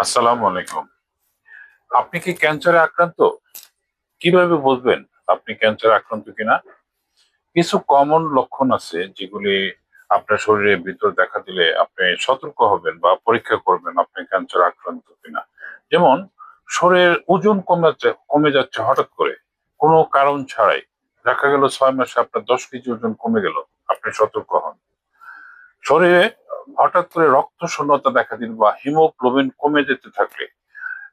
আসসালামু আলাইকুম। আপনি কি ক্যান্সারে আক্রান্ত? কিভাবে বুঝবেন আপনি ক্যান্সারে আক্রান্ত কিনা? কিছু কমন লক্ষণ আছে যেগুলি আপনার শরীরের ভিতর দেখা দিলে আপনি সতর্ক হবেন বা পরীক্ষা করবেন আপনি ক্যান্সারে আক্রান্ত কিনা। যেমন শরীরের ওজন কমে যাচ্ছে হঠাৎ করে, কোনো কারণ ছাড়াই। দেখা গেল 6 মাসে আপনার 10 কেজি ওজন কমে গেল, আপনি সতর্ক হন। শরীরে হঠাৎ করে রক্ত শূন্যতা দেখা দিল বা হিমোগ্লোবিন কমে যেতে থাকলে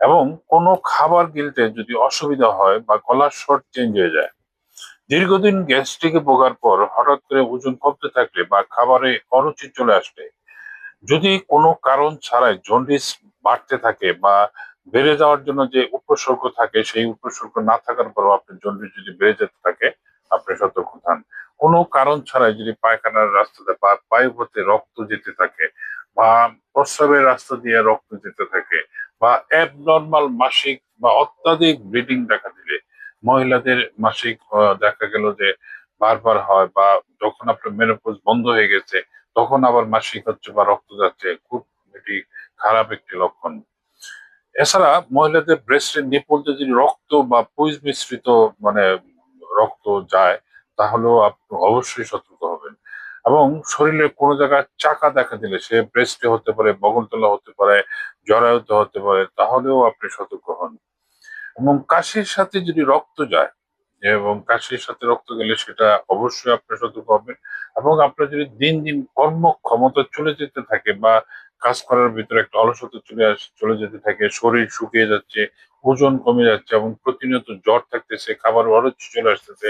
এবং কোনো খাবার গিলতে যদি অসুবিধা হয় বা গলার স্বর চেঞ্জ হয়ে যায়, দীর্ঘদিন গ্যাস্ট্রিকে ভোগার পর হঠাৎ করে ওজন কমতে থাকলে বা খাবারে অরুচি চলে আসলে, যদি কোনো কারণ ছাড়াই জন্ডিস বাড়তে থাকে বা বেড়ে যাওয়ার জন্য যে উপসর্গ থাকে সেই উপসর্গ না থাকার পরেও আপনার জন্ডিস যদি বেড়ে যেতে থাকে, আপনি সতর্ক থান। কোনো কারণ ছাড়াই যদি পায়খানার রাস্তাতে বা পায়ু হতে রক্ত যেতে থাকে বা প্রস্রাবের রাস্তা দিয়ে রক্ত যেতে থাকে বা অ্যাবনর্মাল মাসিক বা অত্যাধিক ব্লিডিং দেখা দিলে, মহিলাদের মাসিক দেখা গেল যে বারবার হয় বা যখন আপনার মেনোপজ বন্ধ হয়ে গেছে তখন আবার মাসিক হচ্ছে বা রক্ত যাচ্ছে, খুব এটি খারাপ একটি লক্ষণ। এছাড়া মহিলাদের ব্রেস্টের নিপল দিয়ে যদি রক্ত বা পুজ মিশ্রিত মানে রক্ত যায়, তাহলেও আপনি অবশ্যই সতর্ক হবেন। এবং শরীরের কোনো জায়গায় চাকা দেখা দিলে, সে ব্রেস্টে হতে পারে, বগলতলা হতে পারে, জরায়ুতে হতে পারে, তাহলেও আপনি সতর্ক হন। এবং কাশির সাথে যদি রক্ত যায় এবং কাশির সাথে রক্ত গেলে সেটা অবশ্যই আপনার সতর্ক হবেন। এবং আপনার যদি দিন দিন কর্মক্ষমতা চলে যেতে থাকে বা কাজ করার ভিতরে একটা অলসতা চলে যেতে থাকে, শরীর শুকিয়ে যাচ্ছে, ওজন কমে যাচ্ছে এবং প্রতিনিয়ত জ্বর থাকতেছে, খাবার অরুচি চলে আসতেছে,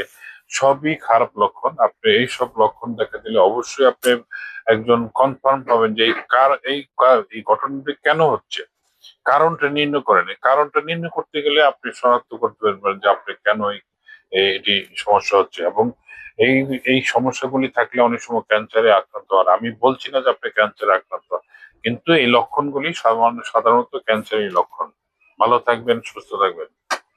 সবই খারাপ লক্ষণ। আপনি এইসব লক্ষণ দেখা দিলে অবশ্যই আপনি একজন কনফার্ম হবেন যে এই ঘটনাটি কেন হচ্ছে। কারণটা নির্ণয় করেন। এই কারণটা নির্ণয় করতে গেলে আপনি শনাক্ত করতে পারবেন যে আপনি কেন এটি সমস্যা হচ্ছে। এবং এই এই সমস্যাগুলি থাকলে অনেক সময় ক্যান্সারে আক্রান্ত হন। আমি বলছি না যে আপনি ক্যান্সারে আক্রান্ত হন, কিন্তু এই লক্ষণগুলি সাধারণত ক্যান্সারের লক্ষণ। ভালো থাকবেন, সুস্থ থাকবেন।